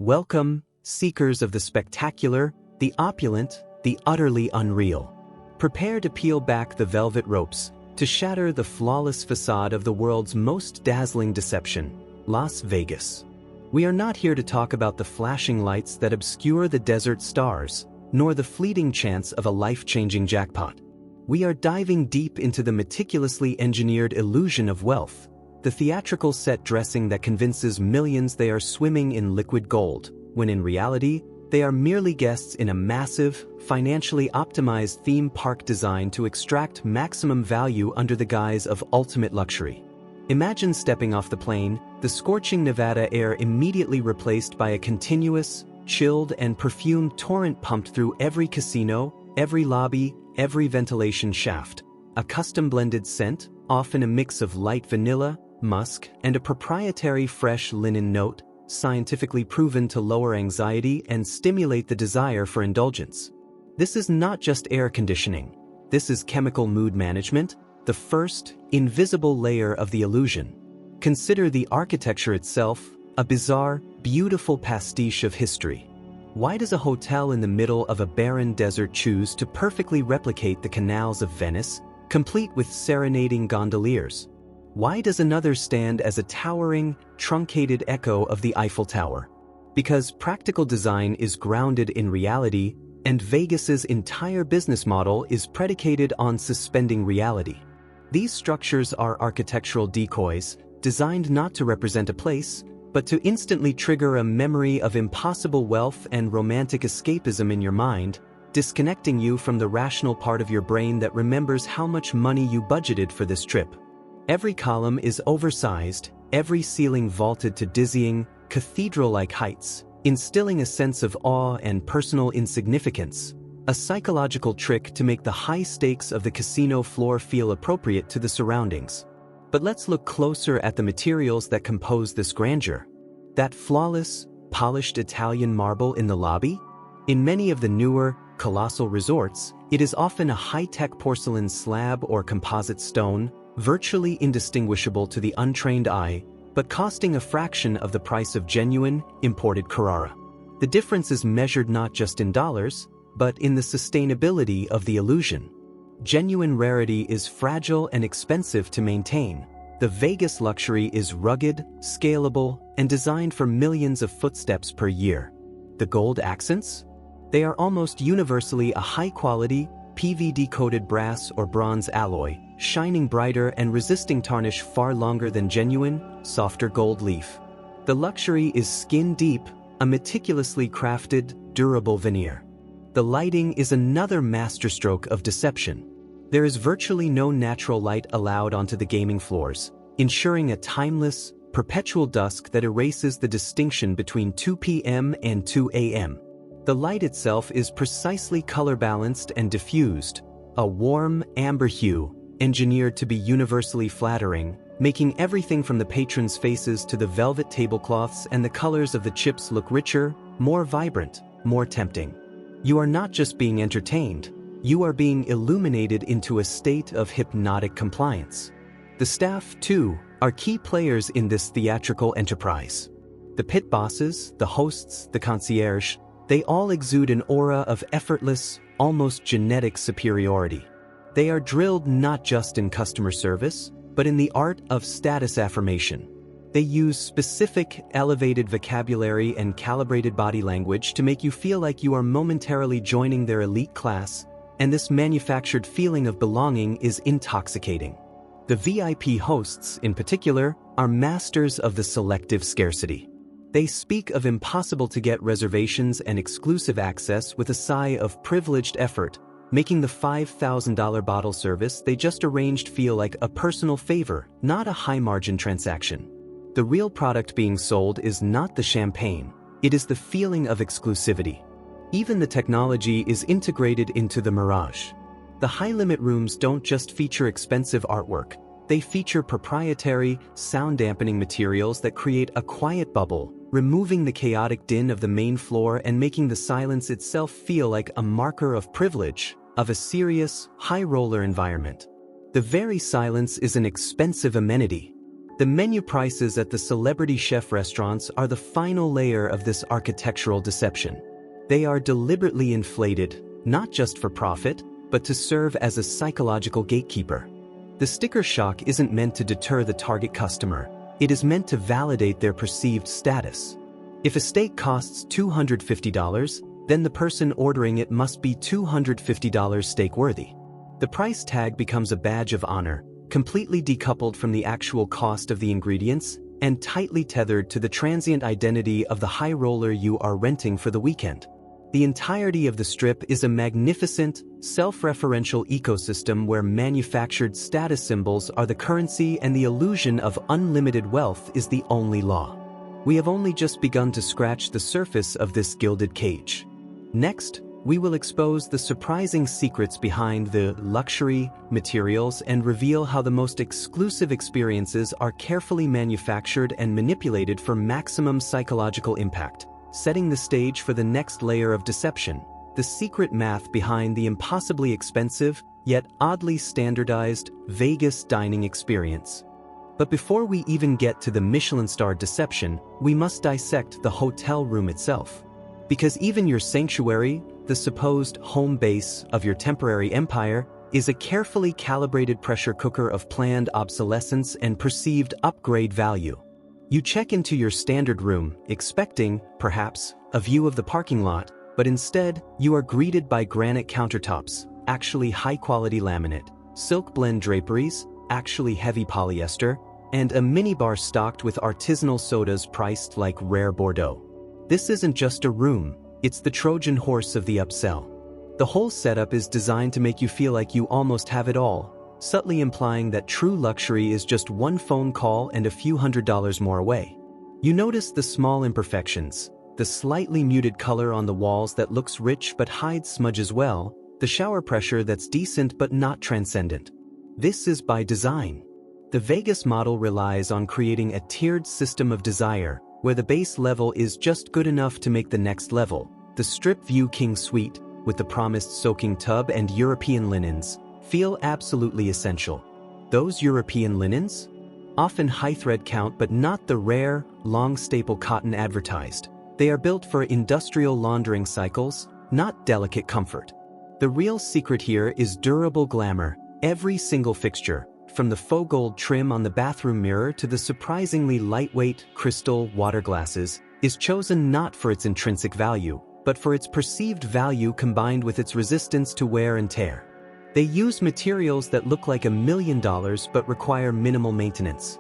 Welcome, seekers of the spectacular, the opulent, the utterly unreal. Prepare to peel back the velvet ropes, to shatter the flawless facade of the world's most dazzling deception, Las Vegas. We are not here to talk about the flashing lights that obscure the desert stars, nor the fleeting chance of a life-changing jackpot. We are diving deep into the meticulously engineered illusion of wealth, the theatrical set dressing that convinces millions they are swimming in liquid gold, when in reality, they are merely guests in a massive, financially optimized theme park designed to extract maximum value under the guise of ultimate luxury. Imagine stepping off the plane, the scorching Nevada air immediately replaced by a continuous, chilled and perfumed torrent pumped through every casino, every lobby, every ventilation shaft. A custom-blended scent, often a mix of light vanilla, musk, and a proprietary fresh linen note, scientifically proven to lower anxiety and stimulate the desire for indulgence. This is not just air conditioning. This is chemical mood management, the first, invisible layer of the illusion. Consider the architecture itself, a bizarre, beautiful pastiche of history. Why does a hotel in the middle of a barren desert choose to perfectly replicate the canals of Venice, complete with serenading gondoliers? Why does another stand as a towering, truncated echo of the Eiffel Tower? Because practical design is grounded in reality, and Vegas's entire business model is predicated on suspending reality. These structures are architectural decoys, designed not to represent a place, but to instantly trigger a memory of impossible wealth and romantic escapism in your mind, disconnecting you from the rational part of your brain that remembers how much money you budgeted for this trip. Every column is oversized, every ceiling vaulted to dizzying, cathedral-like heights, instilling a sense of awe and personal insignificance, a psychological trick to make the high stakes of the casino floor feel appropriate to the surroundings. But let's look closer at the materials that compose this grandeur. That flawless, polished Italian marble in the lobby? In many of the newer, colossal resorts, it is often a high-tech porcelain slab or composite stone, virtually indistinguishable to the untrained eye, but costing a fraction of the price of genuine, imported Carrara. The difference is measured not just in dollars, but in the sustainability of the illusion. Genuine rarity is fragile and expensive to maintain. The Vegas luxury is rugged, scalable, and designed for millions of footsteps per year. The gold accents? They are almost universally a high-quality, PVD-coated brass or bronze alloy, shining brighter and resisting tarnish far longer than genuine, softer gold leaf. The luxury is skin-deep, a meticulously crafted, durable veneer. The lighting is another masterstroke of deception. There is virtually no natural light allowed onto the gaming floors, ensuring a timeless, perpetual dusk that erases the distinction between 2 p.m. and 2 a.m. The light itself is precisely color-balanced and diffused, a warm, amber hue, engineered to be universally flattering, making everything from the patrons' faces to the velvet tablecloths and the colors of the chips look richer, more vibrant, more tempting. You are not just being entertained, you are being illuminated into a state of hypnotic compliance. The staff, too, are key players in this theatrical enterprise. The pit bosses, the hosts, the concierge, they all exude an aura of effortless, almost genetic superiority. They are drilled not just in customer service, but in the art of status affirmation. They use specific, elevated vocabulary and calibrated body language to make you feel like you are momentarily joining their elite class, and this manufactured feeling of belonging is intoxicating. The VIP hosts, in particular, are masters of the selective scarcity. They speak of impossible-to-get reservations and exclusive access with a sigh of privileged effort, making the $5,000 bottle service they just arranged feel like a personal favor, not a high-margin transaction. The real product being sold is not the champagne, it is the feeling of exclusivity. Even the technology is integrated into the mirage. The high-limit rooms don't just feature expensive artwork, they feature proprietary, sound-dampening materials that create a quiet bubble, removing the chaotic din of the main floor and making the silence itself feel like a marker of privilege, of a serious, high-roller environment. The very silence is an expensive amenity. The menu prices at the celebrity chef restaurants are the final layer of this architectural deception. They are deliberately inflated, not just for profit, but to serve as a psychological gatekeeper. The sticker shock isn't meant to deter the target customer. It is meant to validate their perceived status. If a steak costs $250, then the person ordering it must be $250 steak worthy. The price tag becomes a badge of honor, completely decoupled from the actual cost of the ingredients and tightly tethered to the transient identity of the high roller you are renting for the weekend. The entirety of the strip is a magnificent, self-referential ecosystem where manufactured status symbols are the currency and the illusion of unlimited wealth is the only law. We have only just begun to scratch the surface of this gilded cage. Next, we will expose the surprising secrets behind the luxury materials and reveal how the most exclusive experiences are carefully manufactured and manipulated for maximum psychological impact, setting the stage for the next layer of deception, the secret math behind the impossibly expensive, yet oddly standardized, Vegas dining experience. But before we even get to the Michelin-starred deception, we must dissect the hotel room itself. Because even your sanctuary, the supposed home base of your temporary empire, is a carefully calibrated pressure cooker of planned obsolescence and perceived upgrade value. You check into your standard room, expecting, perhaps, a view of the parking lot, but instead, you are greeted by granite countertops, actually high-quality laminate, silk blend draperies, actually heavy polyester, and a minibar stocked with artisanal sodas priced like rare Bordeaux. This isn't just a room, it's the Trojan horse of the upsell. The whole setup is designed to make you feel like you almost have it all, subtly implying that true luxury is just one phone call and a few $100s more away. You notice the small imperfections, the slightly muted color on the walls that looks rich but hides smudge as well, the shower pressure that's decent but not transcendent. This is by design. The Vegas model relies on creating a tiered system of desire, where the base level is just good enough to make the next level. The Strip View King Suite, with the promised soaking tub and European linens, feel absolutely essential. Those European linens? Often high thread count but not the rare, long staple cotton advertised. They are built for industrial laundering cycles, not delicate comfort. The real secret here is durable glamour. Every single fixture, from the faux gold trim on the bathroom mirror to the surprisingly lightweight crystal water glasses, is chosen not for its intrinsic value, but for its perceived value combined with its resistance to wear and tear. They use materials that look like $1 million but require minimal maintenance.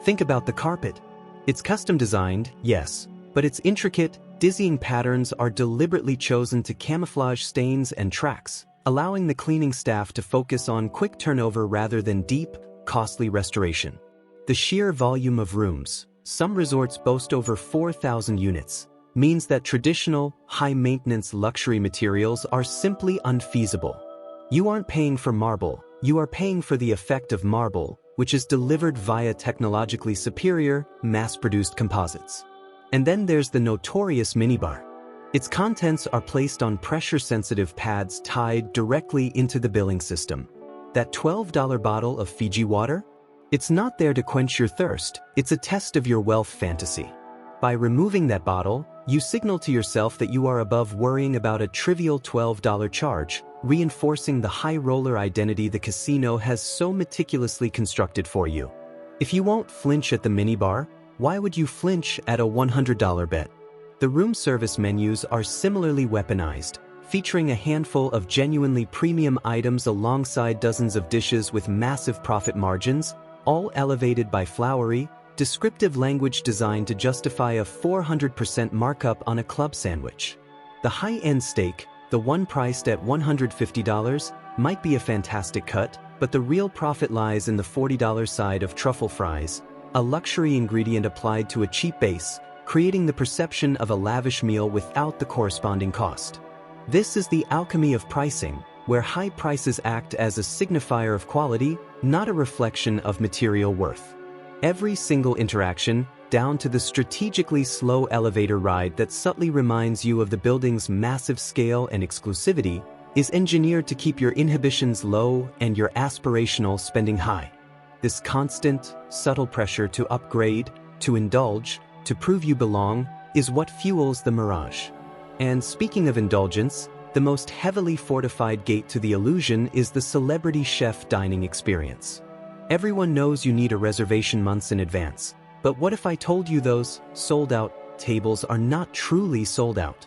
Think about the carpet. It's custom designed, yes, but its intricate, dizzying patterns are deliberately chosen to camouflage stains and tracks, allowing the cleaning staff to focus on quick turnover rather than deep, costly restoration. The sheer volume of rooms, some resorts boast over 4,000 units, means that traditional, high-maintenance luxury materials are simply unfeasible. You aren't paying for marble, you are paying for the effect of marble, which is delivered via technologically superior, mass-produced composites. And then there's the notorious minibar. Its contents are placed on pressure-sensitive pads tied directly into the billing system. That $12 bottle of Fiji water? It's not there to quench your thirst, it's a test of your wealth fantasy. By removing that bottle, you signal to yourself that you are above worrying about a trivial $12 charge, reinforcing the high-roller identity the casino has so meticulously constructed for you. If you won't flinch at the minibar, why would you flinch at a $100 bet? The room service menus are similarly weaponized, featuring a handful of genuinely premium items alongside dozens of dishes with massive profit margins, all elevated by flowery, descriptive language designed to justify a 400% markup on a club sandwich. The high-end steak, the one priced at $150, might be a fantastic cut, but the real profit lies in the $40 side of truffle fries, a luxury ingredient applied to a cheap base, creating the perception of a lavish meal without the corresponding cost. This is the alchemy of pricing, where high prices act as a signifier of quality, not a reflection of material worth. Every single interaction, down to the strategically slow elevator ride that subtly reminds you of the building's massive scale and exclusivity, is engineered to keep your inhibitions low and your aspirational spending high. this constant, subtle pressure to upgrade, to indulge, to prove you belong, is what fuels the mirage. And speaking of indulgence, the most heavily fortified gate to the illusion is the celebrity chef dining experience. Everyone knows you need a reservation months in advance, but what if I told you those sold-out tables are not truly sold out?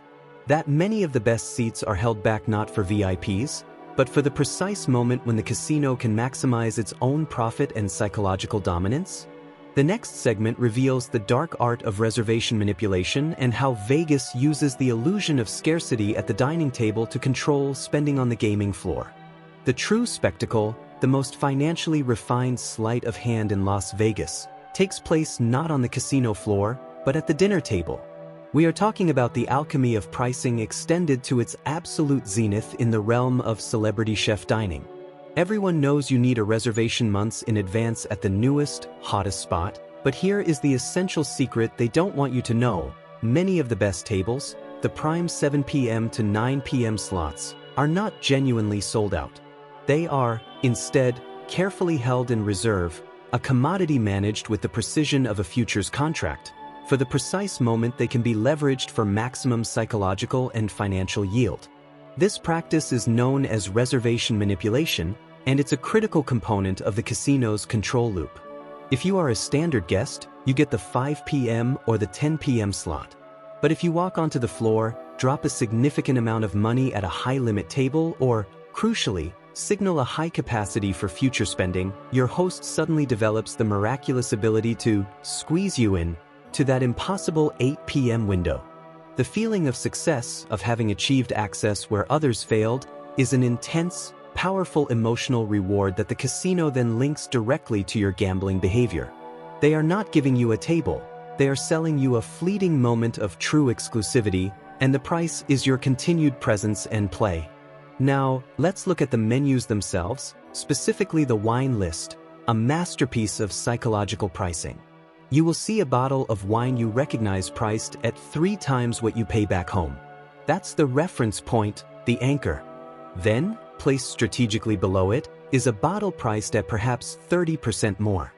That many of the best seats are held back not for VIPs, but for the precise moment when the casino can maximize its own profit and psychological dominance? The next segment reveals the dark art of reservation manipulation and how Vegas uses the illusion of scarcity at the dining table to control spending on the gaming floor. The true spectacle, the most financially refined sleight of hand in Las Vegas, takes place not on the casino floor, but at the dinner table. We are talking about the alchemy of pricing extended to its absolute zenith in the realm of celebrity chef dining. Everyone knows you need a reservation months in advance at the newest, hottest spot, but here is the essential secret they don't want you to know. Many of the best tables, the prime 7 p.m. to 9 p.m. slots, are not genuinely sold out. They are, instead, carefully held in reserve, a commodity managed with the precision of a futures contract. For the precise moment they can be leveraged for maximum psychological and financial yield. This practice is known as reservation manipulation, and it's a critical component of the casino's control loop. If you are a standard guest, you get the 5 p.m. or the 10 p.m. slot. But if you walk onto the floor, drop a significant amount of money at a high-limit table, or, crucially, signal a high capacity for future spending, your host suddenly develops the miraculous ability to squeeze you in to that impossible 8 p.m. window. The feeling of success, of having achieved access where others failed, is an intense, powerful emotional reward that the casino then links directly to your gambling behavior. They are not giving you a table, they are selling you a fleeting moment of true exclusivity, and the price is your continued presence and play. Now, let's look at the menus themselves, specifically the wine list, a masterpiece of psychological pricing. You will see a bottle of wine you recognize priced at 3 times what you pay back home. That's the reference point, the anchor. Then, placed strategically below it, is a bottle priced at perhaps 30% more.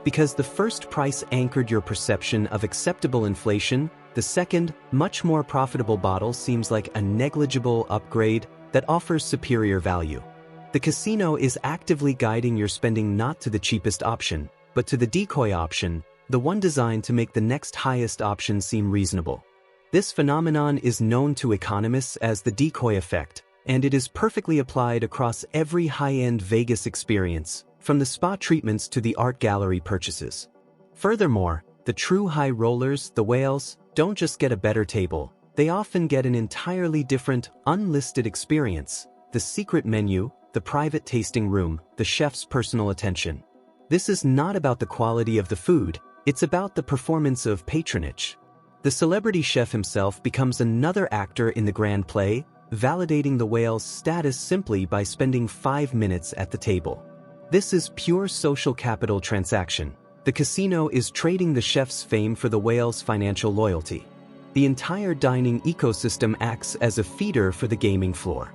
Because the first price anchored your perception of acceptable inflation, the second, much more profitable bottle seems like a negligible upgrade that offers superior value. The casino is actively guiding your spending not to the cheapest option, but to the decoy option, the one designed to make the next highest option seem reasonable. This phenomenon is known to economists as the decoy effect, and it is perfectly applied across every high-end Vegas experience, from the spa treatments to the art gallery purchases. Furthermore, the true high rollers, the whales, don't just get a better table, they often get an entirely different, unlisted experience: the secret menu, the private tasting room, the chef's personal attention. This is not about the quality of the food, it's about the performance of patronage. The celebrity chef himself becomes another actor in the grand play, validating the whale's status simply by spending 5 minutes at the table. This is pure social capital transaction. The casino is trading the chef's fame for the whale's financial loyalty. The entire dining ecosystem acts as a feeder for the gaming floor.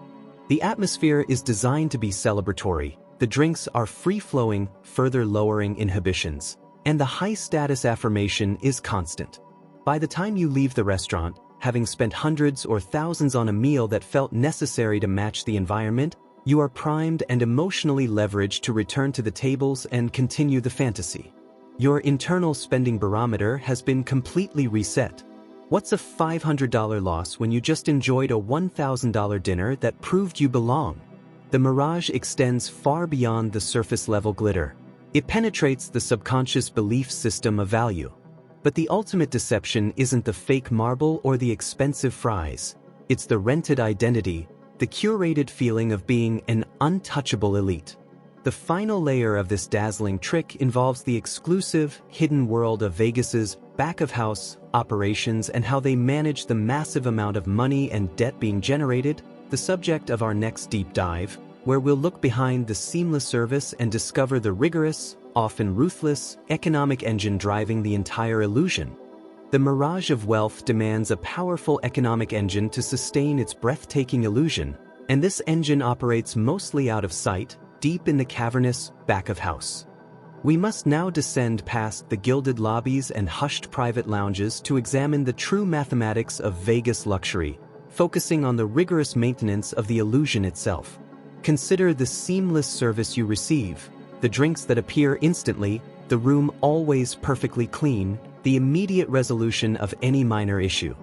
The atmosphere is designed to be celebratory. The drinks are free-flowing, further lowering inhibitions, and the high-status affirmation is constant. By the time you leave the restaurant, having spent hundreds or thousands on a meal that felt necessary to match the environment, you are primed and emotionally leveraged to return to the tables and continue the fantasy. Your internal spending barometer has been completely reset. What's a $500 loss when you just enjoyed a $1,000 dinner that proved you belong? The mirage extends far beyond the surface-level glitter. It penetrates the subconscious belief system of value. But the ultimate deception isn't the fake marble or the expensive fries. It's the rented identity, the curated feeling of being an untouchable elite. The final layer of this dazzling trick involves the exclusive, hidden world of Vegas's back-of-house operations and how they manage the massive amount of money and debt being generated, the subject of our next deep dive, where we'll look behind the seamless service and discover the rigorous, often ruthless, economic engine driving the entire illusion. The mirage of wealth demands a powerful economic engine to sustain its breathtaking illusion, and this engine operates mostly out of sight, deep in the cavernous back of house. We must now descend past the gilded lobbies and hushed private lounges to examine the true mathematics of Vegas luxury, focusing on the rigorous maintenance of the illusion itself. Consider the seamless service you receive, the drinks that appear instantly, the room always perfectly clean, the immediate resolution of any minor issue.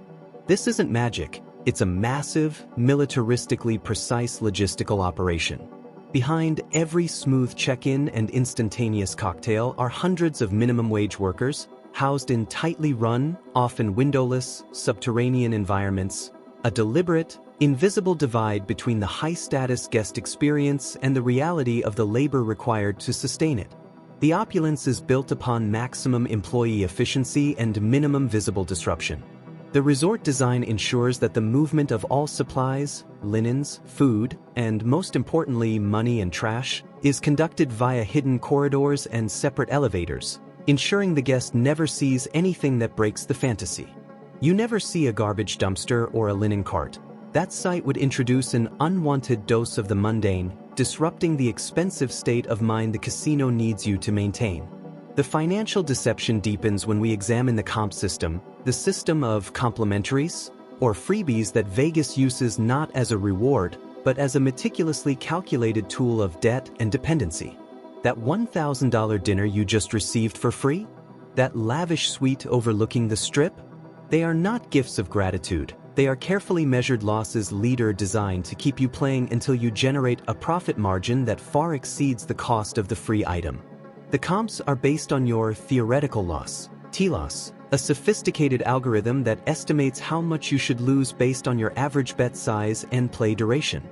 This isn't magic, it's a massive, militaristically precise logistical operation. Behind every smooth check-in and instantaneous cocktail are hundreds of minimum-wage workers, housed in tightly run, often windowless, subterranean environments, a deliberate, invisible divide between the high-status guest experience and the reality of the labor required to sustain it. The opulence is built upon maximum employee efficiency and minimum visible disruption. The resort design ensures that the movement of all supplies, linens, food, and most importantly money and trash, is conducted via hidden corridors and separate elevators, ensuring the guest never sees anything that breaks the fantasy. You never see a garbage dumpster or a linen cart. That sight would introduce an unwanted dose of the mundane, disrupting the expensive state of mind the casino needs you to maintain. The financial deception deepens when we examine the comp system, the system of complimentaries, or freebies that Vegas uses not as a reward, but as a meticulously calculated tool of debt and dependency. That $1,000 dinner you just received for free? That lavish suite overlooking the Strip? They are not gifts of gratitude. They are carefully measured losses leader designed to keep you playing until you generate a profit margin that far exceeds the cost of the free item. The comps are based on your theoretical loss, T-loss, a sophisticated algorithm that estimates how much you should lose based on your average bet size and play duration.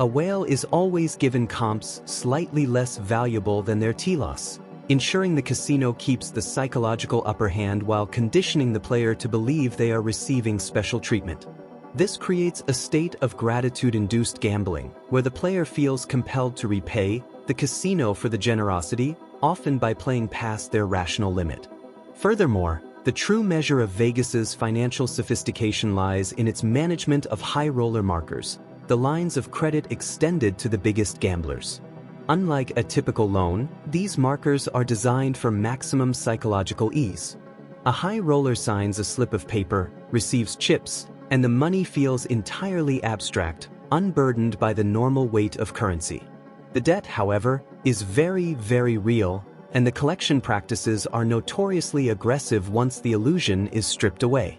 A whale is always given comps slightly less valuable than their T-loss, ensuring the casino keeps the psychological upper hand while conditioning the player to believe they are receiving special treatment. This creates a state of gratitude-induced gambling, where the player feels compelled to repay the casino for the generosity, often by playing past their rational limit. Furthermore, the true measure of Vegas's financial sophistication lies in its management of high roller markers, the lines of credit extended to the biggest gamblers. Unlike a typical loan, these markers are designed for maximum psychological ease. A high roller signs a slip of paper, receives chips, and the money feels entirely abstract, unburdened by the normal weight of currency. The debt, however, is very, very real, and the collection practices are notoriously aggressive once the illusion is stripped away.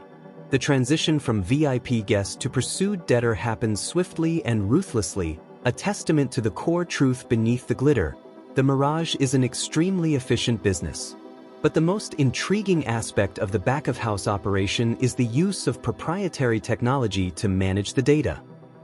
The transition from VIP guest to pursued debtor happens swiftly and ruthlessly, a testament to the core truth beneath the glitter. The mirage is an extremely efficient business. But the most intriguing aspect of the back-of-house operation is the use of proprietary technology to manage the data.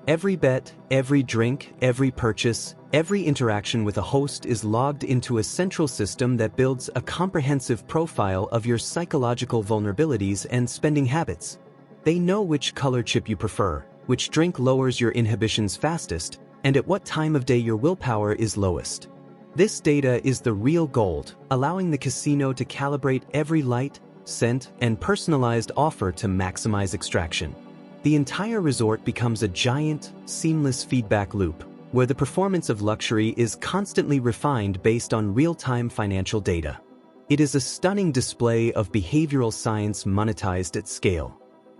Every bet, every drink, every purchase, every interaction with a host is logged into a central system that builds a comprehensive profile of your psychological vulnerabilities and spending habits. They know which color chip you prefer, which drink lowers your inhibitions fastest, and at what time of day your willpower is lowest. This data is the real gold, allowing the casino to calibrate every light, scent, and personalized offer to maximize extraction. The entire resort becomes a giant, seamless feedback loop, where the performance of luxury is constantly refined based on real-time financial data. It is a stunning display of behavioral science monetized at scale.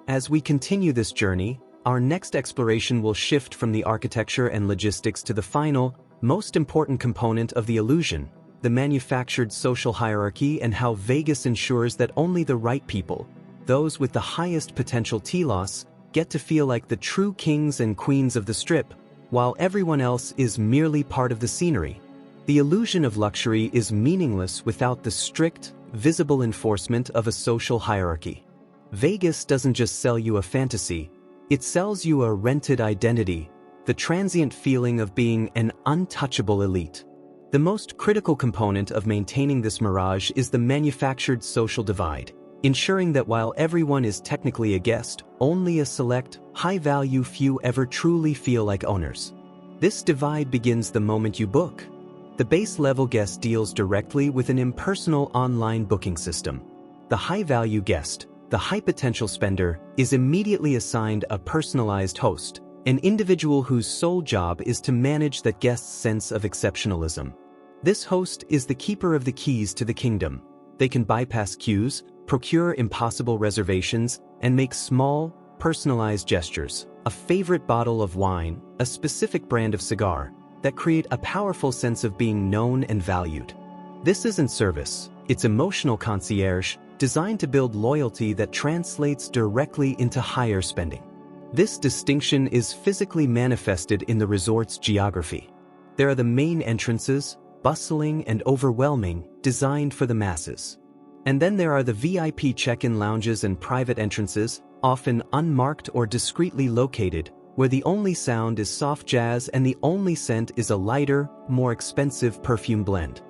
As we continue this journey, our next exploration will shift from the architecture and logistics to the final, most important component of the illusion, the manufactured social hierarchy and how Vegas ensures that only the right people, those with the highest potential T-loss, get to feel like the true kings and queens of the Strip, while everyone else is merely part of the scenery. The illusion of luxury is meaningless without the strict, visible enforcement of a social hierarchy. Vegas doesn't just sell you a fantasy, it sells you a rented identity, the transient feeling of being an untouchable elite. The most critical component of maintaining this mirage is the manufactured social divide, ensuring that while everyone is technically a guest, only a select, high-value few ever truly feel like owners. This divide begins the moment you book. The base-level guest deals directly with an impersonal online booking system. The high-value guest, the high-potential spender, is immediately assigned a personalized host, an individual whose sole job is to manage that guest's sense of exceptionalism. This host is the keeper of the keys to the kingdom. They can bypass queues, procure impossible reservations, and make small, personalized gestures, a favorite bottle of wine, a specific brand of cigar, that create a powerful sense of being known and valued. This isn't service, it's emotional concierge, designed to build loyalty that translates directly into higher spending. This distinction is physically manifested in the resort's geography. There are the main entrances, bustling and overwhelming, designed for the masses. And then there are the VIP check-in lounges and private entrances, often unmarked or discreetly located, where the only sound is soft jazz and the only scent is a lighter, more expensive perfume blend.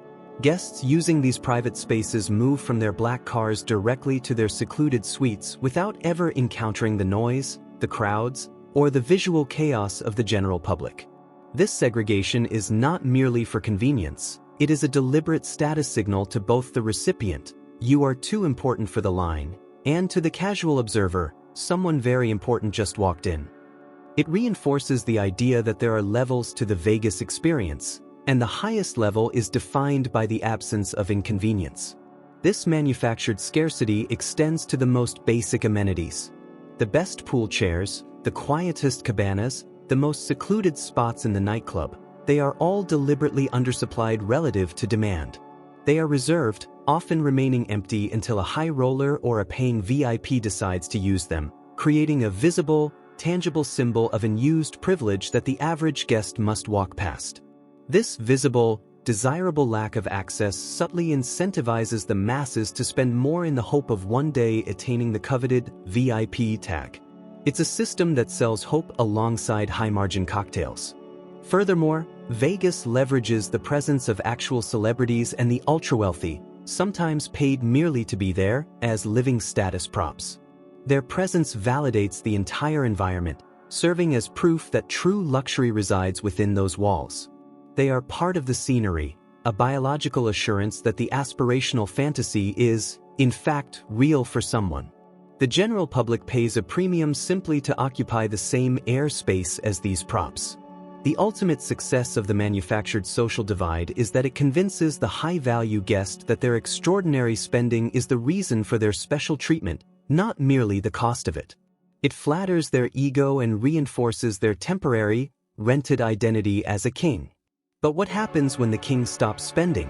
Guests using these private spaces move from their black cars directly to their secluded suites without ever encountering the noise, the crowds, or the visual chaos of the general public. This segregation is not merely for convenience, it is a deliberate status signal to both the recipient, "You are too important for the line," and to the casual observer, "Someone very important just walked in." It reinforces the idea that there are levels to the Vegas experience, and the highest level is defined by the absence of inconvenience. This manufactured scarcity extends to the most basic amenities. The best pool chairs, the quietest cabanas, the most secluded spots in the nightclub, they are all deliberately undersupplied relative to demand. They are reserved, often remaining empty until a high roller or a paying VIP decides to use them, creating a visible, tangible symbol of unused privilege that the average guest must walk past. This visible, desirable lack of access subtly incentivizes the masses to spend more in the hope of one day attaining the coveted VIP tag. It's a system that sells hope alongside high-margin cocktails. Furthermore, Vegas leverages the presence of actual celebrities and the ultra-wealthy, sometimes paid merely to be there, as living status props. Their presence validates the entire environment, serving as proof that true luxury resides within those walls. They are part of the scenery, a biological assurance that the aspirational fantasy is, in fact, real for someone. The general public pays a premium simply to occupy the same airspace as these props. The ultimate success of the manufactured social divide is that it convinces the high-value guest that their extraordinary spending is the reason for their special treatment, not merely the cost of it. It flatters their ego and reinforces their temporary, rented identity as a king. But what happens when the king stops spending?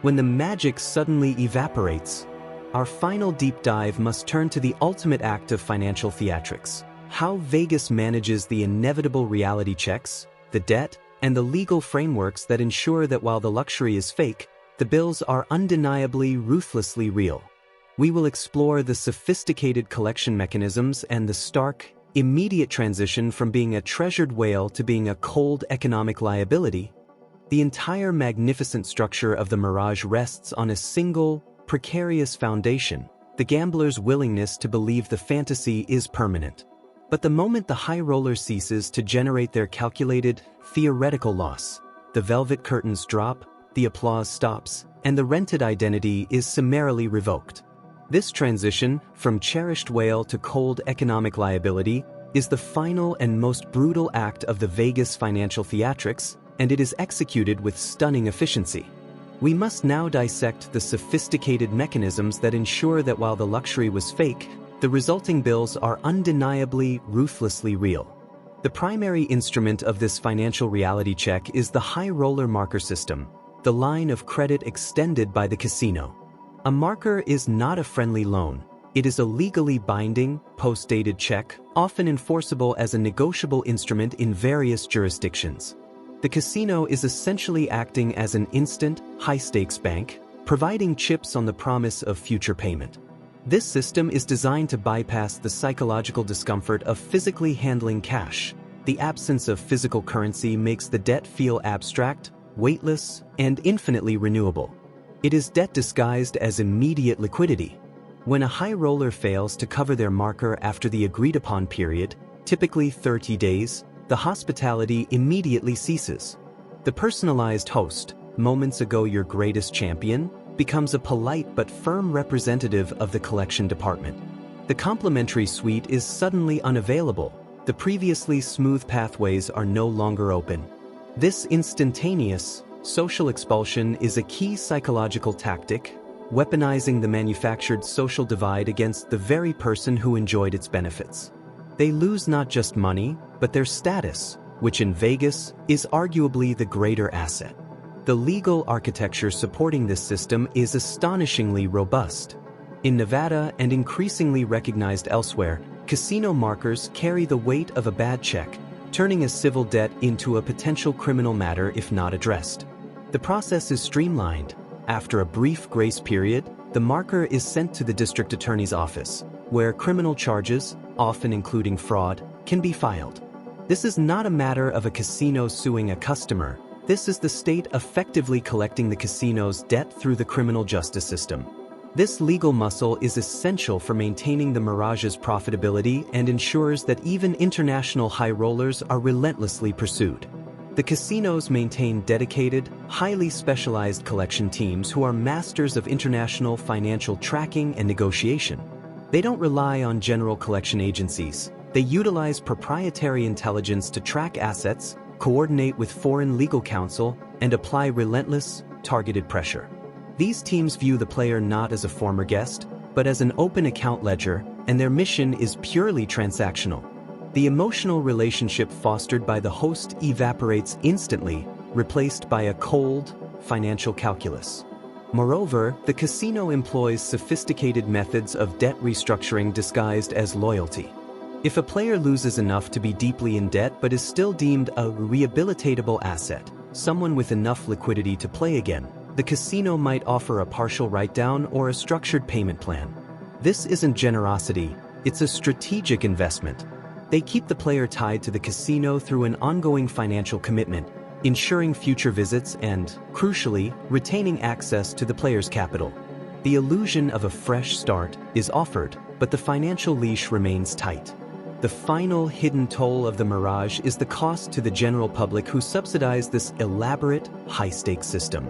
When the magic suddenly evaporates? Our final deep dive must turn to the ultimate act of financial theatrics: how Vegas manages the inevitable reality checks, the debt, and the legal frameworks that ensure that while the luxury is fake, the bills are undeniably, ruthlessly real. We will explore the sophisticated collection mechanisms and the stark, immediate transition from being a treasured whale to being a cold economic liability. The entire magnificent structure of the mirage rests on a single, precarious foundation: the gambler's willingness to believe the fantasy is permanent. But the moment the high roller ceases to generate their calculated, theoretical loss, the velvet curtains drop, the applause stops, and the rented identity is summarily revoked. This transition, from cherished whale to cold economic liability, is the final and most brutal act of the Vegas financial theatrics, and it is executed with stunning efficiency. We must now dissect the sophisticated mechanisms that ensure that while the luxury was fake, the resulting bills are undeniably, ruthlessly real. The primary instrument of this financial reality check is the high roller marker system, the line of credit extended by the casino. A marker is not a friendly loan. It is a legally binding, post-dated check, often enforceable as a negotiable instrument in various jurisdictions. The casino is essentially acting as an instant, high-stakes bank, providing chips on the promise of future payment. This system is designed to bypass the psychological discomfort of physically handling cash. The absence of physical currency makes the debt feel abstract, weightless, and infinitely renewable. It is debt disguised as immediate liquidity. When a high roller fails to cover their marker after the agreed-upon period, typically 30 days, the hospitality immediately ceases. The personalized host, moments ago your greatest champion, becomes a polite but firm representative of the collection department. The complimentary suite is suddenly unavailable. The previously smooth pathways are no longer open. This instantaneous, Social expulsion is a key psychological tactic, weaponizing the manufactured social divide against the very person who enjoyed its benefits. They lose not just money, but their status, which in Vegas is arguably the greater asset. The legal architecture supporting this system is astonishingly robust. In Nevada and increasingly recognized elsewhere, casino markers carry the weight of a bad check, turning a civil debt into a potential criminal matter if not addressed. The process is streamlined. After a brief grace period, the marker is sent to the district attorney's office, where criminal charges, often including fraud, can be filed. This is not a matter of a casino suing a customer. This is the state effectively collecting the casino's debt through the criminal justice system. This legal muscle is essential for maintaining the Mirage's profitability and ensures that even international high rollers are relentlessly pursued. The casinos maintain dedicated, highly specialized collection teams who are masters of international financial tracking and negotiation. They don't rely on general collection agencies. They utilize proprietary intelligence to track assets, coordinate with foreign legal counsel, and apply relentless, targeted pressure. These teams view the player not as a former guest, but as an open account ledger, and their mission is purely transactional. The emotional relationship fostered by the host evaporates instantly, replaced by a cold, financial calculus. Moreover, the casino employs sophisticated methods of debt restructuring disguised as loyalty. If a player loses enough to be deeply in debt but is still deemed a rehabilitatable asset, someone with enough liquidity to play again, the casino might offer a partial write-down or a structured payment plan. This isn't generosity, it's a strategic investment. They keep the player tied to the casino through an ongoing financial commitment, ensuring future visits and, crucially, retaining access to the player's capital. The illusion of a fresh start is offered, but the financial leash remains tight. The final hidden toll of the Mirage is the cost to the general public who subsidize this elaborate, high-stakes system.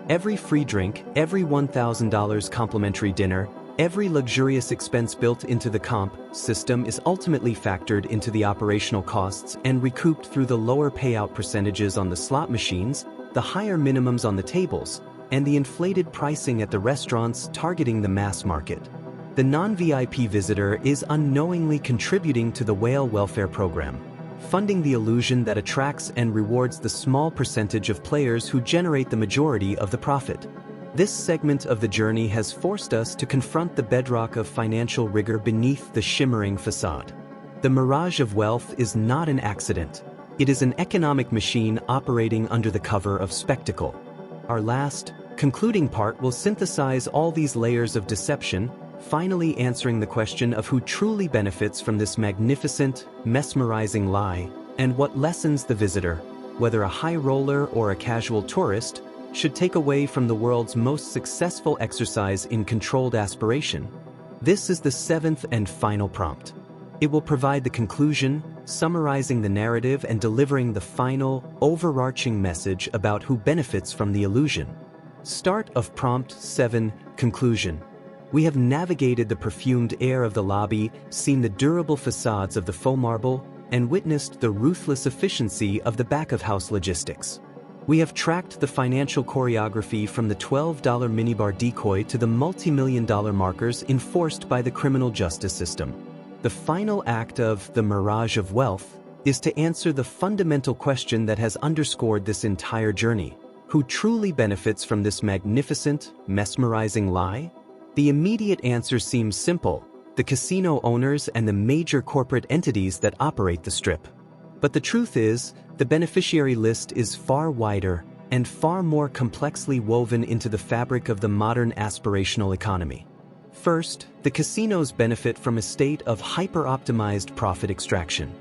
Every free drink, every $1,000 complimentary dinner, every luxurious expense built into the comp system is ultimately factored into the operational costs and recouped through the lower payout percentages on the slot machines, the higher minimums on the tables, and the inflated pricing at the restaurants targeting the mass market. The non-VIP visitor is unknowingly contributing to the whale welfare program, funding the illusion that attracts and rewards the small percentage of players who generate the majority of the profit. This segment of the journey has forced us to confront the bedrock of financial rigor beneath the shimmering facade. The mirage of wealth is not an accident. It is an economic machine operating under the cover of spectacle. Our last, concluding part will synthesize all these layers of deception, finally answering the question of who truly benefits from this magnificent, mesmerizing lie, and what lessons the visitor, whether a high roller or a casual tourist, should take away from the world's most successful exercise in controlled aspiration. This is the seventh and final prompt. It will provide the conclusion, summarizing the narrative and delivering the final, overarching message about who benefits from the illusion. Start of Prompt 7, Conclusion. We have navigated the perfumed air of the lobby, seen the durable facades of the faux marble, and witnessed the ruthless efficiency of the back-of-house logistics. We have tracked the financial choreography from the $12 minibar decoy to the multi-million-dollar markers enforced by the criminal justice system. The final act of the Mirage of Wealth is to answer the fundamental question that has underscored this entire journey. Who truly benefits from this magnificent, mesmerizing lie? The immediate answer seems simple: the casino owners and the major corporate entities that operate the strip. But the truth is, the beneficiary list is far wider and far more complexly woven into the fabric of the modern aspirational economy. First, the casinos benefit from a state of hyper-optimized profit extraction.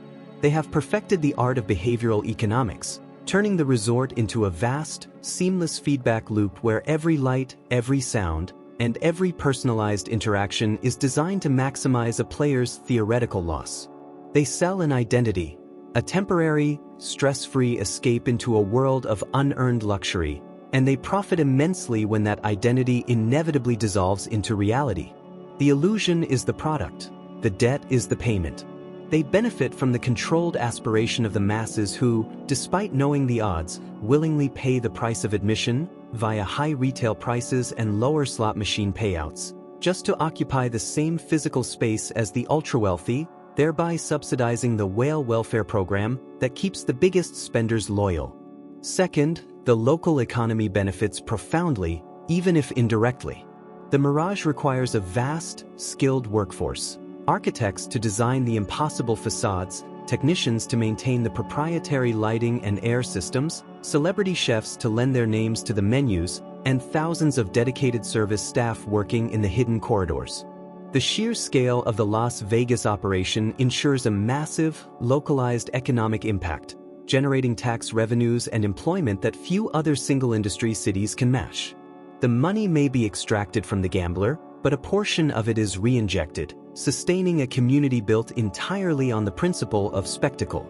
They have perfected the art of behavioral economics, turning the resort into a vast, seamless feedback loop where every light, every sound, and every personalized interaction is designed to maximize a player's theoretical loss. They sell an identity, a temporary, stress-free escape into a world of unearned luxury, and they profit immensely when that identity inevitably dissolves into reality. The illusion is the product, the debt is the payment. They benefit from the controlled aspiration of the masses who, despite knowing the odds, willingly pay the price of admission via high retail prices and lower slot machine payouts, just to occupy the same physical space as the ultra-wealthy, thereby subsidizing the whale welfare program that keeps the biggest spenders loyal. Second, the local economy benefits profoundly, even if indirectly. The Mirage requires a vast, skilled workforce. Architects to design the impossible facades, technicians to maintain the proprietary lighting and air systems, celebrity chefs to lend their names to the menus, and thousands of dedicated service staff working in the hidden corridors. The sheer scale of the Las Vegas operation ensures a massive, localized economic impact, generating tax revenues and employment that few other single-industry cities can match. The money may be extracted from the gambler, but a portion of it is re-injected, sustaining a community built entirely on the principle of spectacle.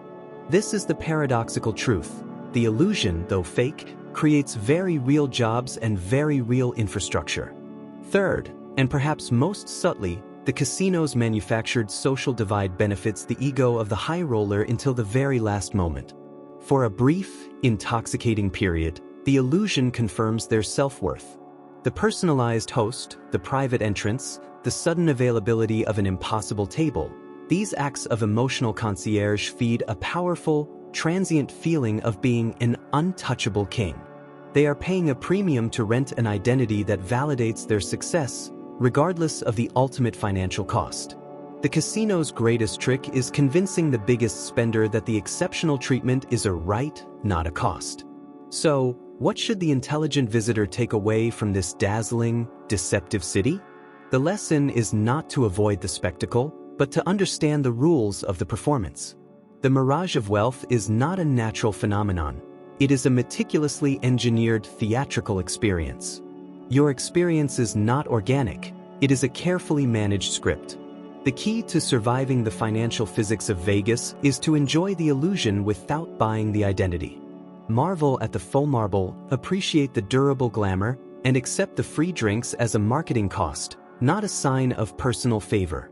This is the paradoxical truth. The illusion, though fake, creates very real jobs and very real infrastructure. Third, and perhaps most subtly, the casino's manufactured social divide benefits the ego of the high roller until the very last moment. For a brief, intoxicating period, the illusion confirms their self-worth. The personalized host, the private entrance, the sudden availability of an impossible table, these acts of emotional concierge feed a powerful, transient feeling of being an untouchable king. They are paying a premium to rent an identity that validates their success, regardless of the ultimate financial cost. The casino's greatest trick is convincing the biggest spender that the exceptional treatment is a right, not a cost. So, what should the intelligent visitor take away from this dazzling, deceptive city? The lesson is not to avoid the spectacle, but to understand the rules of the performance. The mirage of wealth is not a natural phenomenon. It is a meticulously engineered theatrical experience. Your experience is not organic. It is a carefully managed script. The key to surviving the financial physics of Vegas is to enjoy the illusion without buying the identity. Marvel at the faux marble, appreciate the durable glamour, and accept the free drinks as a marketing cost, not a sign of personal favor.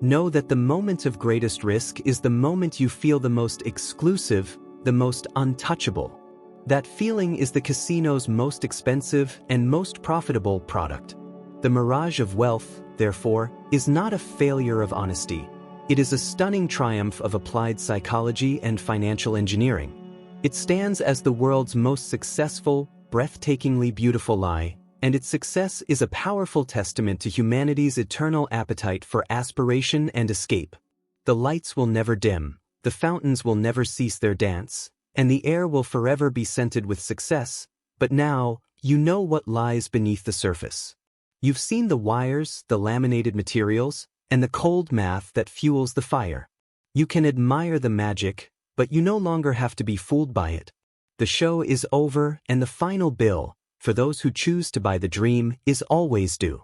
Know that the moment of greatest risk is the moment you feel the most exclusive, the most untouchable. That feeling is the casino's most expensive and most profitable product. The mirage of wealth, therefore, is not a failure of honesty. It is a stunning triumph of applied psychology and financial engineering. It stands as the world's most successful, breathtakingly beautiful lie, and its success is a powerful testament to humanity's eternal appetite for aspiration and escape. The lights will never dim, the fountains will never cease their dance, and the air will forever be scented with success, but now, you know what lies beneath the surface. You've seen the wires, the laminated materials, and the cold math that fuels the fire. You can admire the magic, but you no longer have to be fooled by it. The show is over, and the final bill, for those who choose to buy the dream, is always due.